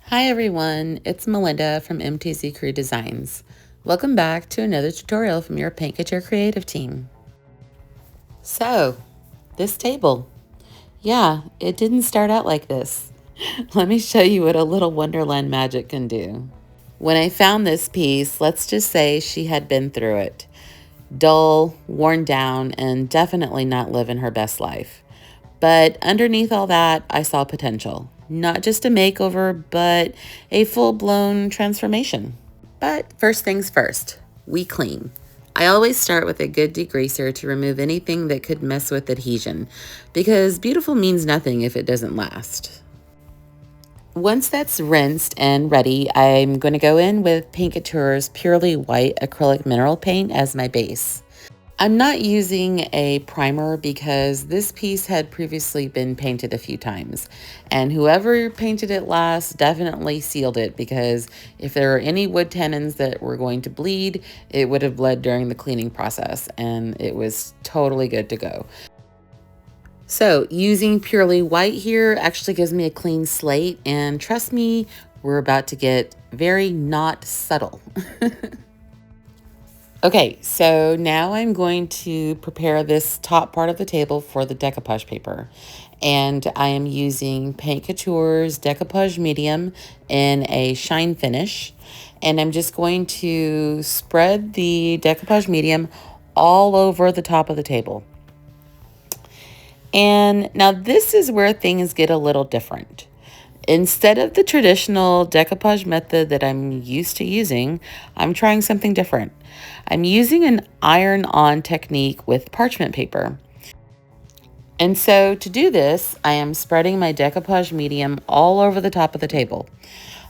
Hi everyone, it's Melinda from MTZ Crew Designs. Welcome back to another tutorial from your Paint Couture creative team. So, this table. Yeah, it didn't start out like this. Let me show you what a little Wonderland magic can do. When I found this piece, let's just say she had been through it. Dull, worn down, and definitely not living her best life. But underneath all that, I saw potential. Not just a makeover, but a full-blown transformation. But first things first, we clean. I always start with a good degreaser to remove anything that could mess with adhesion, because beautiful means nothing if it doesn't last. Once that's rinsed and ready, I'm going to go in with Paint Couture's Purely White Acrylic Mineral Paint as my base. I'm not using a primer because this piece had previously been painted a few times, and whoever painted it last definitely sealed it, because if there are any wood tannins that were going to bleed, it would have bled during the cleaning process, and it was totally good to go. So using Purely White here actually gives me a clean slate, and trust me, we're about to get very not subtle. Okay, so now I'm going to prepare this top part of the table for the decoupage paper. And I am using Paint Couture's Decoupage Medium in a shine finish. And I'm just going to spread the decoupage medium all over the top of the table. And now this is where things get a little different. Instead of the traditional decoupage method that I'm used to using, I'm trying something different. I'm using an iron-on technique with parchment paper. And so to do this, I am spreading my decoupage medium all over the top of the table.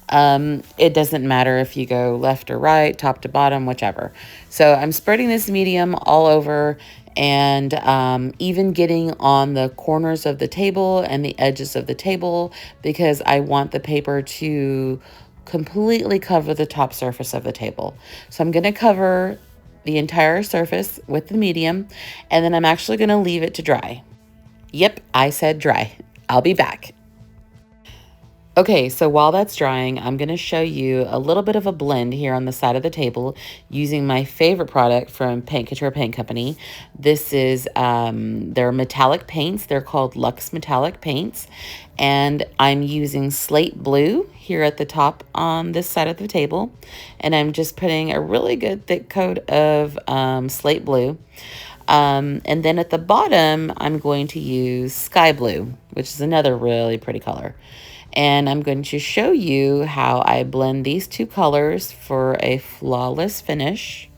It doesn't matter if you go left or right, top to bottom, whichever. So I'm spreading this medium all over, and even getting on the corners of the table and the edges of the table, because I want the paper to completely cover the top surface of the table. So I'm going to cover the entire surface with the medium, and then I'm actually going to leave it to dry. Yep, I said dry. I'll be back. Okay, so while that's drying, I'm going to show you a little bit of a blend here on the side of the table using my favorite product from Paint Couture Paint Company. This is their metallic paints. They're called Luxe Metallic Paints. And I'm using slate blue here at the top on this side of the table. And I'm just putting a really good thick coat of slate blue. And then at the bottom, I'm going to use sky blue, which is another really pretty color. And I'm going to show you how I blend these two colors for a flawless finish.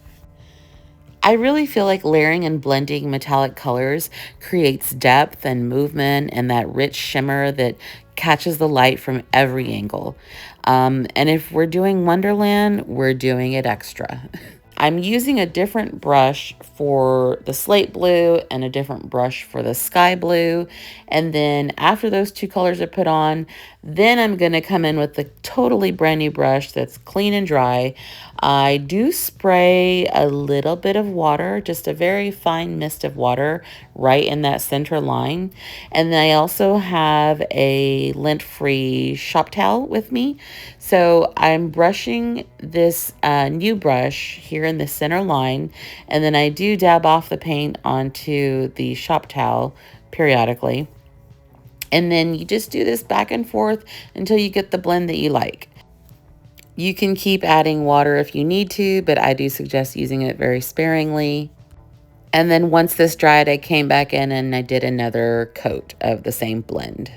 I really feel like layering and blending metallic colors creates depth and movement and that rich shimmer that catches the light from every angle. And if we're doing Wonderland, we're doing it extra. I'm using a different brush for the slate blue and a different brush for the sky blue. And then after those two colors are put on, then I'm going to come in with a totally brand new brush that's clean and dry. I do spray a little bit of water, just a very fine mist of water right in that center line. And then I also have a lint-free shop towel with me. So I'm brushing this new brush here in the center line, and then I do dab off the paint onto the shop towel periodically. And then you just do this back and forth until you get the blend that you like. You can keep adding water if you need to, but I do suggest using it very sparingly. And then once this dried, I came back in and I did another coat of the same blend.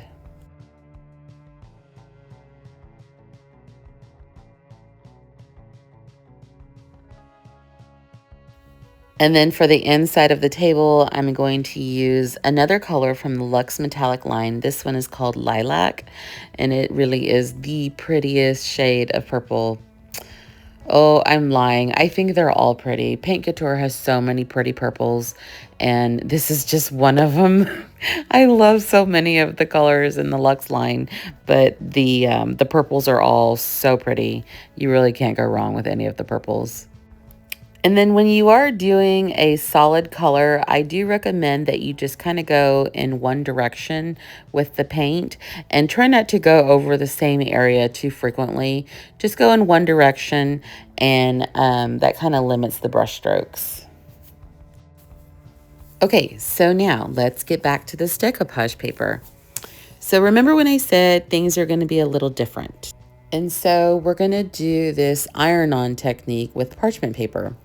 And then for the inside of the table, I'm going to use another color from the Luxe Metallic line. This one is called Lilac, and it really is the prettiest shade of purple. Oh, I'm lying. I think they're all pretty. Paint Couture has so many pretty purples, and this is just one of them. I love so many of the colors in the Luxe line, but the purples are all so pretty. You really can't go wrong with any of the purples. And then when you are doing a solid color, I do recommend that you just kind of go in one direction with the paint and try not to go over the same area too frequently. Just go in one direction, and that kind of limits the brush strokes. Okay, so now let's get back to this decoupage paper. So remember when I said things are going to be a little different? And so we're going to do this iron-on technique with parchment paper.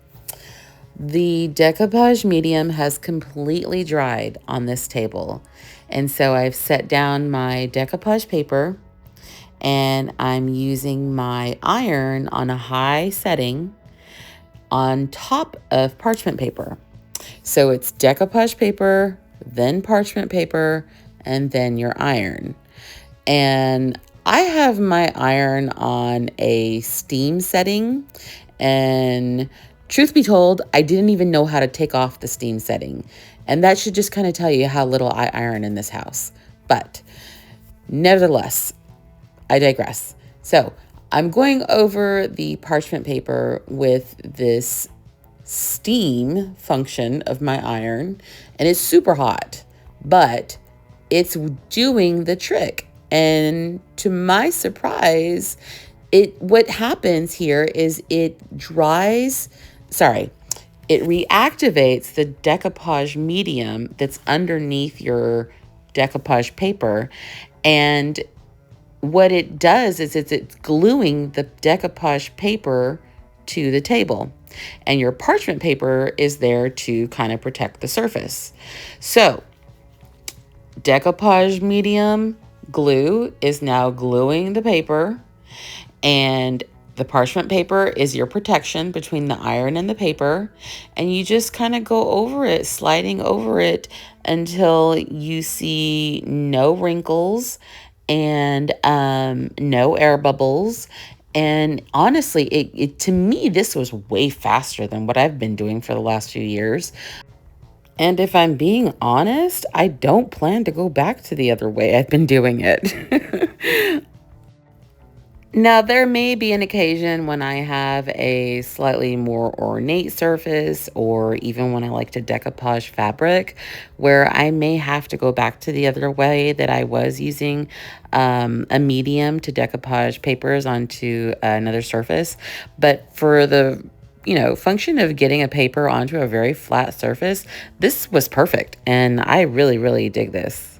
The decoupage medium has completely dried on this table. And so I've set down my decoupage paper, and I'm using my iron on a high setting on top of parchment paper. So it's decoupage paper, then parchment paper, and then your iron. And I have my iron on a steam setting, and truth be told, I didn't even know how to take off the steam setting. And that should just kind of tell you how little I iron in this house. But nevertheless, I digress. So I'm going over the parchment paper with this steam function of my iron, and it's super hot, but it's doing the trick. And to my surprise, what happens here is it reactivates the decoupage medium that's underneath your decoupage paper. And what it does is it's gluing the decoupage paper to the table. And your parchment paper is there to kind of protect the surface. So decoupage medium glue is now gluing the paper, and the parchment paper is your protection between the iron and the paper. And you just kind of go over it, sliding over it until you see no wrinkles and no air bubbles. And honestly, it to me, this was way faster than what I've been doing for the last few years. And if I'm being honest, I don't plan to go back to the other way I've been doing it. Now, there may be an occasion when I have a slightly more ornate surface, or even when I like to decoupage fabric, where I may have to go back to the other way that I was using a medium to decoupage papers onto another surface. But for the function of getting a paper onto a very flat surface, this was perfect, and I really, really dig this.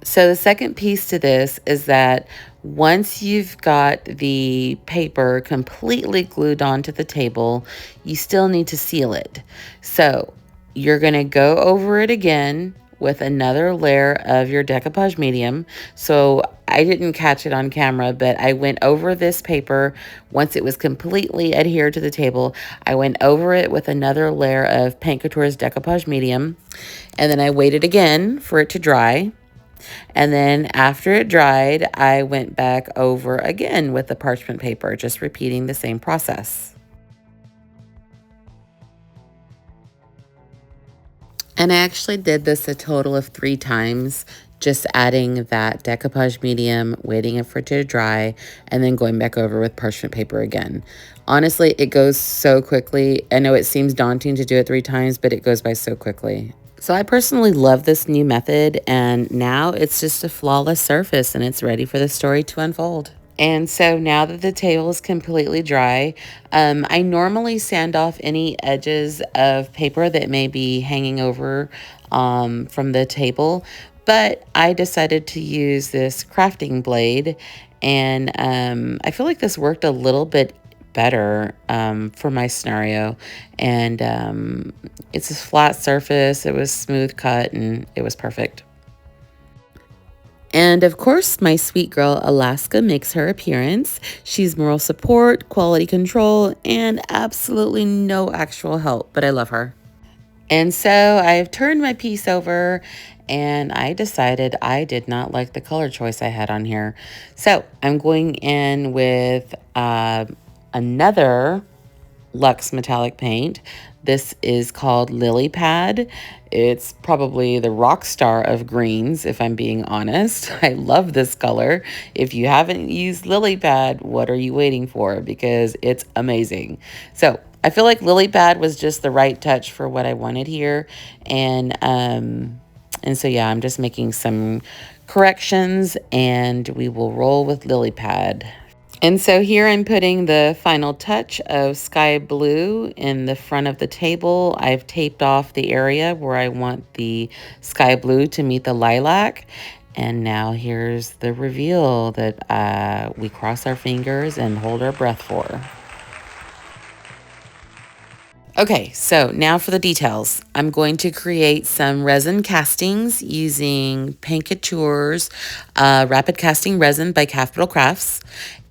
So the second piece to this is that once you've got the paper completely glued onto the table, you still need to seal it. So you're going to go over it again with another layer of your decoupage medium. So I didn't catch it on camera, but I went over this paper once it was completely adhered to the table. I went over it with another layer of Paint Couture's decoupage medium, and then I waited again for it to dry. And then after it dried, I went back over again with the parchment paper, just repeating the same process. And I actually did this a total of 3 times, just adding that decoupage medium, waiting for it to dry, and then going back over with parchment paper again. Honestly, it goes so quickly. I know it seems daunting to do it 3 times, but it goes by so quickly. So I personally love this new method, and now it's just a flawless surface and it's ready for the story to unfold. And so now that the table is completely dry, I normally sand off any edges of paper that may be hanging over from the table, but I decided to use this crafting blade, and I feel like this worked a little bit better for my scenario. And it's a flat surface, it was smooth cut, and it was perfect. And of course, my sweet girl Alaska makes her appearance. She's moral support, quality control, and absolutely no actual help, but I love her. And so I've turned my piece over, and I decided I did not like the color choice I had on here. So I'm going in with another Luxe metallic paint. This is called Lily Pad. It's probably the rock star of greens, if I'm being honest. I love this color. If you haven't used Lily Pad, what are you waiting for? Because it's amazing. So I feel like Lily Pad was just the right touch for what I wanted here. And so yeah, I'm just making some corrections and we will roll with Lily Pad. And so here I'm putting the final touch of sky blue in the front of the table. I've taped off the area where I want the sky blue to meet the lilac. And now here's the reveal that we cross our fingers and hold our breath for. Okay, so now for the details. I'm going to create some resin castings using Paint Couture's Rapid Casting Resin by Capital Crafts.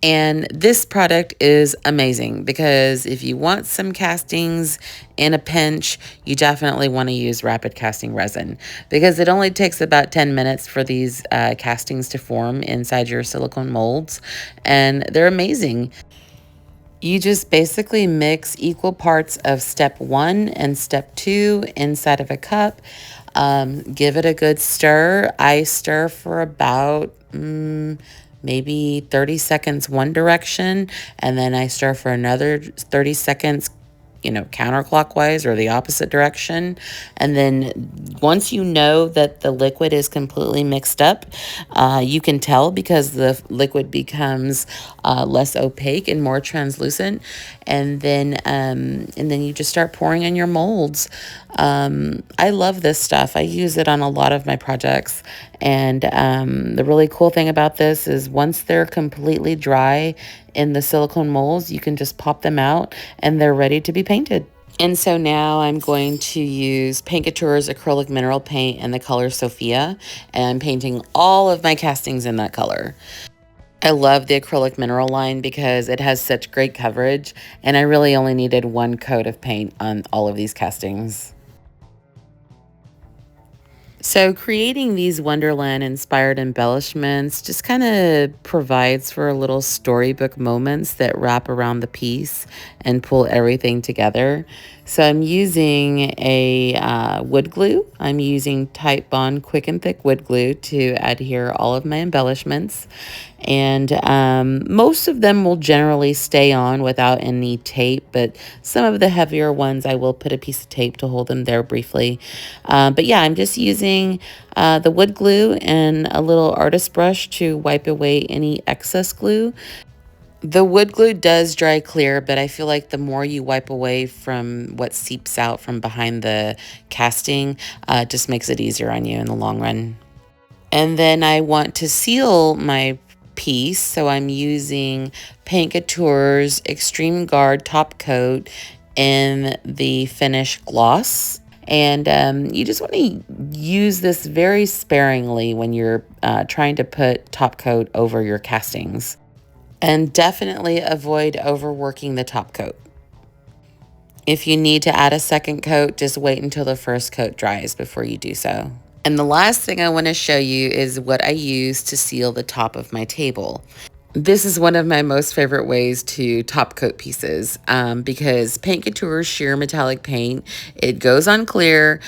And this product is amazing because if you want some castings in a pinch, you definitely want to use Rapid Casting Resin because it only takes about 10 minutes for these castings to form inside your silicone molds. And they're amazing. You just basically mix equal parts of step 1 and step 2 inside of a cup. Give it a good stir. I stir for about maybe 30 seconds one direction, and then I stir for another 30 seconds counterclockwise or the opposite direction. And then once you know that the liquid is completely mixed up, you can tell because the liquid becomes less opaque and more translucent. And then you just start pouring in your molds. I love this stuff. I use it on a lot of my projects. And the really cool thing about this is once they're completely dry in the silicone molds, you can just pop them out and they're ready to be painted. And so now I'm going to use Paint Couture's acrylic mineral paint in the color Sophia, and I'm painting all of my castings in that color. I love the acrylic mineral line because it has such great coverage, and I really only needed one coat of paint on all of these castings. So creating these Wonderland-inspired embellishments just kind of provides for a little storybook moments that wrap around the piece and pull everything together. So I'm using a wood glue. I'm using Type Bond Quick and Thick wood glue to adhere all of my embellishments. And most of them will generally stay on without any tape, but some of the heavier ones I will put a piece of tape to hold them there briefly. But yeah, I'm just using the wood glue and a little artist brush to wipe away any excess glue. The wood glue does dry clear, but I feel like the more you wipe away from what seeps out from behind the casting, just makes it easier on you in the long run. And then I want to seal my piece, so I'm using Paint Couture's Extreme Guard top coat in the finish gloss. And you just want to use this very sparingly when you're trying to put top coat over your castings. And definitely avoid overworking the top coat. If you need to add a second coat, just wait until the first coat dries before you do so. And the last thing I want to show you is what I use to seal the top of my table. This is one of my most favorite ways to top coat pieces because Paint Couture sheer metallic paint, it goes on clear,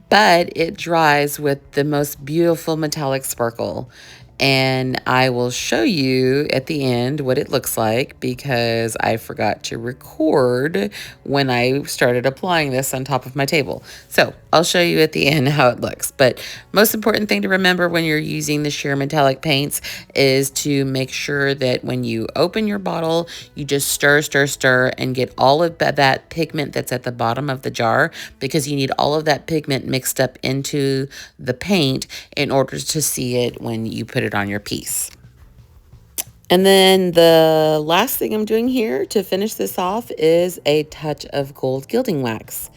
but it dries with the most beautiful metallic sparkle. And I will show you at the end what it looks like because I forgot to record when I started applying this on top of my table. So I'll show you at the end how it looks. But most important thing to remember when you're using the sheer metallic paints is to make sure that when you open your bottle, you just stir, stir, stir and get all of that pigment that's at the bottom of the jar because you need all of that pigment mixed up into the paint in order to see it when you put it on your piece. And then the last thing I'm doing here to finish this off is a touch of gold gilding wax.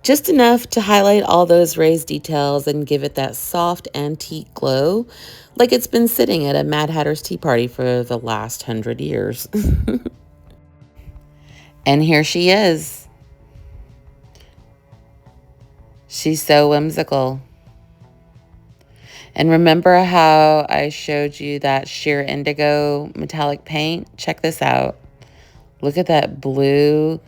Just enough to highlight all those raised details and give it that soft antique glow, like it's been sitting at a Mad Hatter's tea party for the last 100 years. And here she is. She's so whimsical. And remember how I showed you that sheer indigo metallic paint? Check this out. Look at that blue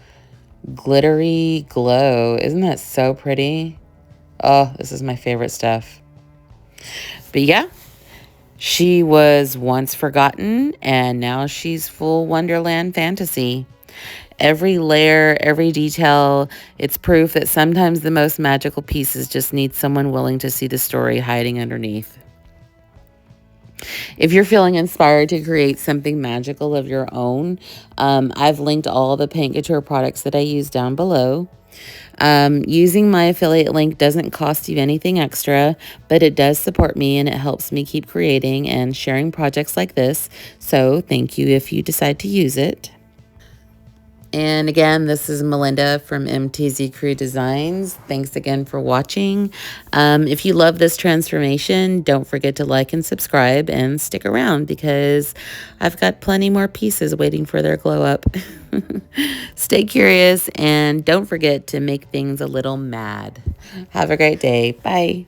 glittery glow. Isn't that so pretty? Oh, this is my favorite stuff. But yeah, she was once forgotten and now she's full Wonderland fantasy. Every layer, every detail, it's proof that sometimes the most magical pieces just need someone willing to see the story hiding underneath. If you're feeling inspired to create something magical of your own, I've linked all the Paint Couture products that I use down below. Using my affiliate link doesn't cost you anything extra, but it does support me and it helps me keep creating and sharing projects like this. So thank you if you decide to use it. And again, this is Melinda from MTZ Crew Designs. Thanks again for watching. If you love this transformation, don't forget to like and subscribe and stick around because I've got plenty more pieces waiting for their glow up. Stay curious and don't forget to make things a little mad. Have a great day. Bye.